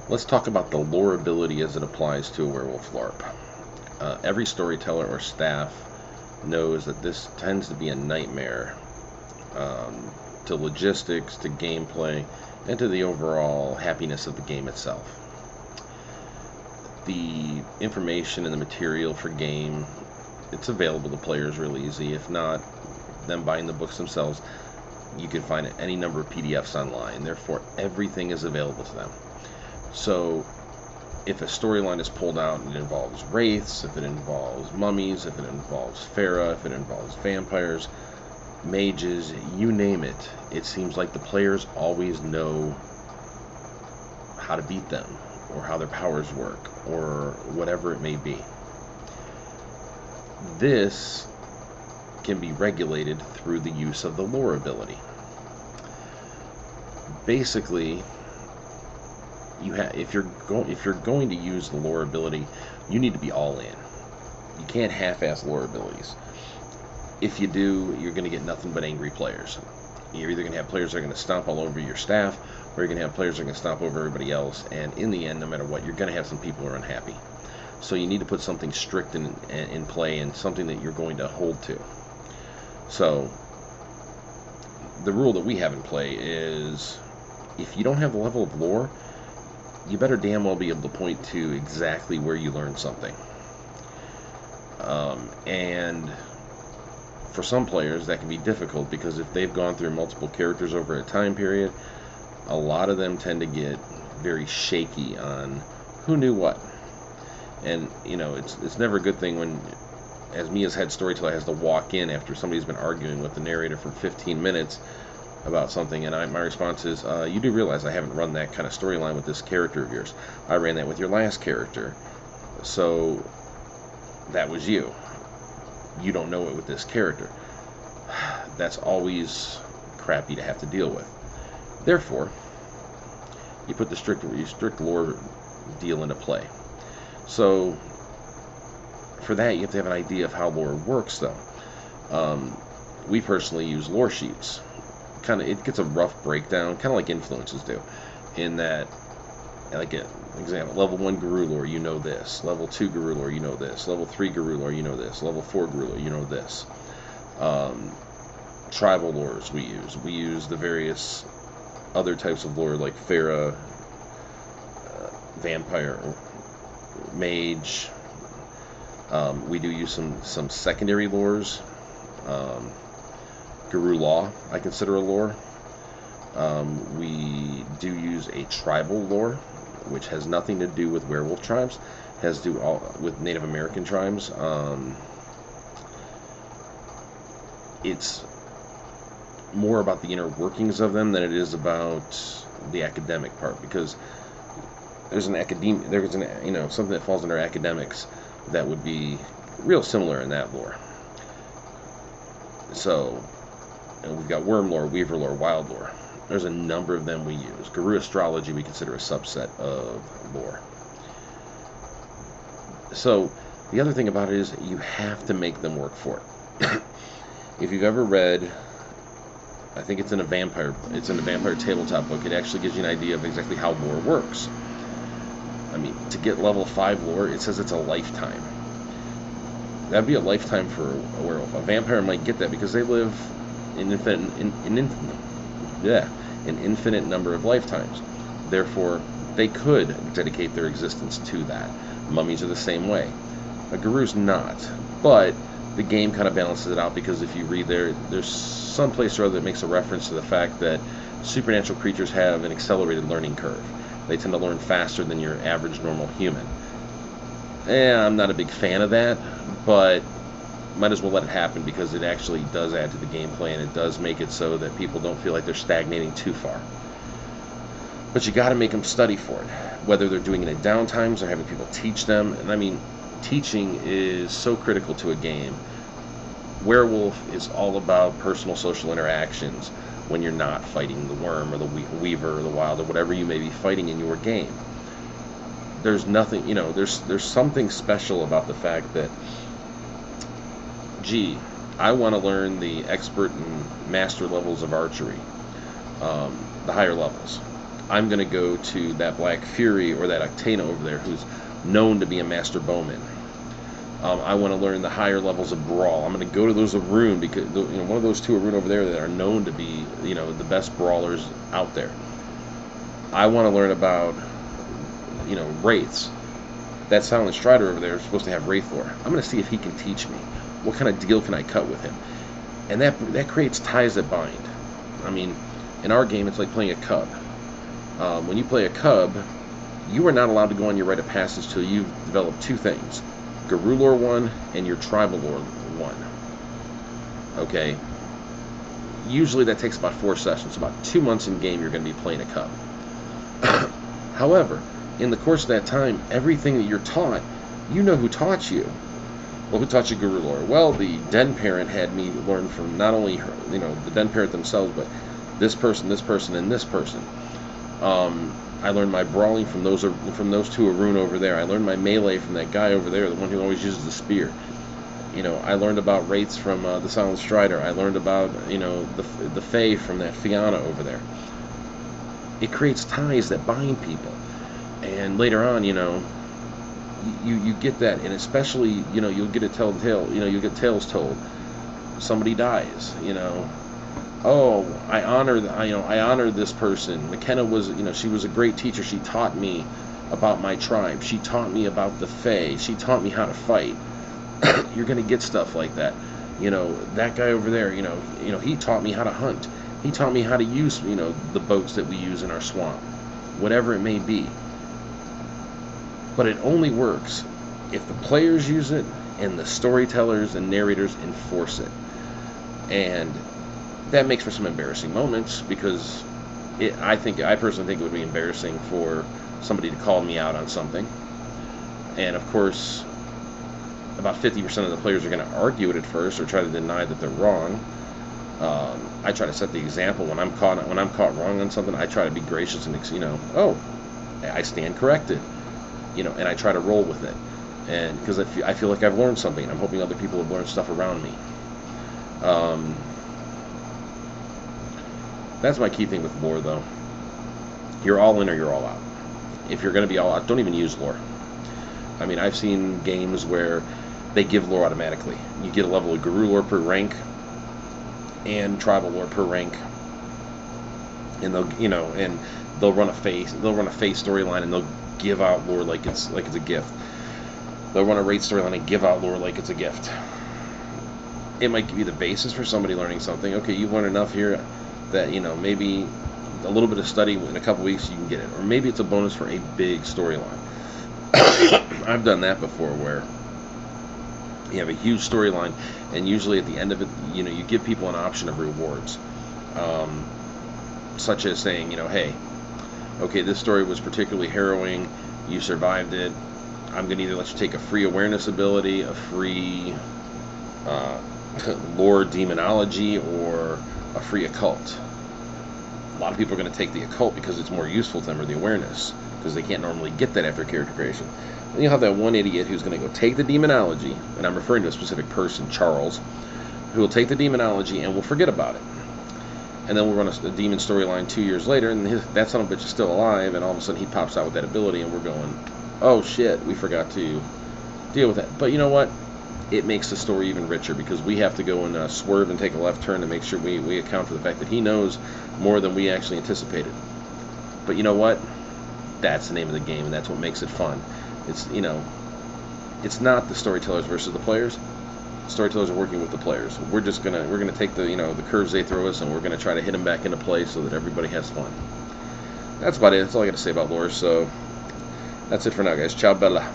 Let's talk about the lore ability as it applies to a werewolf LARP. Every storyteller or staff knows that this tends to be a nightmare to logistics, to gameplay, and to the overall happiness of the game itself. The information and the material for game, it's available to players real easy. If not, them buying the books themselves, you can find any number of PDFs online. Therefore, everything is available to them. So, if a storyline is pulled out and it involves wraiths, if it involves mummies, if it involves Farah, if it involves vampires, mages, you name it, it seems like the players always know how to beat them, or how their powers work, or whatever it may be. This can be regulated through the use of the lore ability. Basically, if you're going to use the lore ability, you need to be all in. You can't half-ass lore abilities. If you do, you're going to get nothing but angry players. You're either going to have players that are going to stomp all over your staff, or you're going to have players that are going to stomp over everybody else, and in the end, no matter what, you're going to have some people who are unhappy. So you need to put something strict in play, and something that you're going to hold to. So the rule that we have in play is, if you don't have the level of lore, you better damn well be able to point to exactly where you learned something. And for some players, that can be difficult, because if they've gone through multiple characters over a time period, a lot of them tend to get very shaky on who knew what. And, it's never a good thing when, as me as head storyteller, has to walk in after somebody's been arguing with the narrator for 15 minutes about something, and my response is, you do realize I haven't run that kind of storyline with this character of yours. I ran that with your last character. So, that was you. You don't know it with this character. That's always crappy to have to deal with. Therefore, you put the strict lore deal into play. So, for that, you have to have an idea of how lore works, though. We personally use lore sheets. It gets a rough breakdown, kind of like influences do, in that, like an example, level 1 Guru lore, you know this. Level 2 Guru lore, you know this. Level 3 Guru lore, you know this. Level 4 Guru lore, you know this. Tribal lores we use. We use the various other types of lore, like Farah, vampire, mage. We do use some secondary lores. Guru Law, I consider a lore. We do use a tribal lore, which has nothing to do with werewolf tribes, has to do all with Native American tribes. It's more about the inner workings of them than it is about the academic part, because there's something that falls under academics that would be real similar in that lore. So, we've got worm lore, weaver lore, wild lore. There's a number of them we use. Guru astrology we consider a subset of lore. So, the other thing about it is you have to make them work for it. If you've ever read, I think it's in a vampire tabletop book, it actually gives you an idea of exactly how lore works. To get level 5 lore, it says it's a lifetime. That'd be a lifetime for a werewolf. A vampire might get that because they live an infinite number of lifetimes. Therefore, they could dedicate their existence to that. Mummies are the same way. A guru's not. But the game kind of balances it out, because if you read there's some place or other that makes a reference to the fact that supernatural creatures have an accelerated learning curve. They tend to learn faster than your average normal human. I'm not a big fan of that, but might as well let it happen, because it actually does add to the gameplay, and it does make it so that people don't feel like they're stagnating too far. But you got to make them study for it, whether they're doing it in downtimes or having people teach them. And teaching is so critical to a game. Werewolf is all about personal social interactions when you're not fighting the worm or the weaver or the wild or whatever you may be fighting in your game. There's nothing, there's something special about the fact that, I want to learn the expert and master levels of archery, the higher levels. I'm going to go to that Black Fury or that Octana over there who's known to be a master bowman. I want to learn the higher levels of brawl. I'm going to go to those Arun because one of those two Arun over there that are known to be the best brawlers out there. I want to learn about wraiths. That Silent Strider over there is supposed to have wraith lore. I'm going to see if he can teach me. What kind of deal can I cut with him? And that creates ties that bind. I mean, in our game, it's like playing a cub. When you play a cub, you are not allowed to go on your rite of passage till you've developed two things: Guru lore 1 and your tribal lore 1. Okay? Usually that takes about 4 sessions. About 2 months in game, you're going to be playing a cub. However, in the course of that time, everything that you're taught, you know who taught you. Well, who taught you Guru lore? Well, the Den Parent had me learn from not only her, the Den Parent themselves, but this person, and this person. I learned my brawling from those two Arun over there. I learned my melee from that guy over there, the one who always uses the spear. I learned about wraiths from the Silent Strider. I learned about the Fae from that Fianna over there. It creates ties that bind people, and later on, you get that, and especially you'll get a telltale. You get tales told. Somebody dies. Oh, I honor this person. McKenna was, she was a great teacher. She taught me about my tribe. She taught me about the Fae. She taught me how to fight. You're gonna get stuff like that. That guy over there, he taught me how to hunt. He taught me how to use, the boats that we use in our swamp. Whatever it may be. But it only works if the players use it and the storytellers and narrators enforce it. And that makes for some embarrassing moments, because I personally think it would be embarrassing for somebody to call me out on something. And of course, about 50% of the players are going to argue it at first or try to deny that they're wrong. I try to set the example when I'm caught wrong on something. I try to be gracious and I stand corrected, and I try to roll with it, and because I feel like I've learned something. I'm hoping other people have learned stuff around me. That's my key thing with lore, though. You're all in or you're all out. If you're going to be all out, don't even use lore. I mean, I've seen games where they give lore automatically. You get a level of Guru lore per rank and tribal lore per rank, and they'll run a face storyline, and they'll give out lore like it's a gift. They'll run a raid storyline and give out lore like it's a gift. It might give you the basis for somebody learning something. Okay, you've learned enough here that maybe a little bit of study in a couple weeks you can get it, or maybe it's a bonus for a big storyline. I've done that before, where you have a huge storyline, and usually at the end of it, you give people an option of rewards, such as saying, hey, okay, this story was particularly harrowing, you survived it, I'm going to either let you take a free awareness ability, a free lore demonology, or a free occult. A lot of people are going to take the occult because it's more useful to them, or the awareness, because they can't normally get that after character creation. Then you'll have that one idiot who's going to go take the demonology, and I'm referring to a specific person, Charles, who will take the demonology and will forget about it. And then we'll run a demon storyline 2 years later, and that son of a bitch is still alive, and all of a sudden he pops out with that ability, and we're going, oh shit, we forgot to deal with that. But you know what? It makes the story even richer, because we have to go and swerve and take a left turn to make sure we account for the fact that he knows more than we actually anticipated. But you know what? That's the name of the game, and that's what makes it fun. It's it's not the storytellers versus the players. Storytellers are working with the players. We're gonna take the curves they throw us, and we're gonna try to hit them back into play so that everybody has fun. That's about it. That's all I got to say about lore. So that's it for now, guys. Ciao, bella.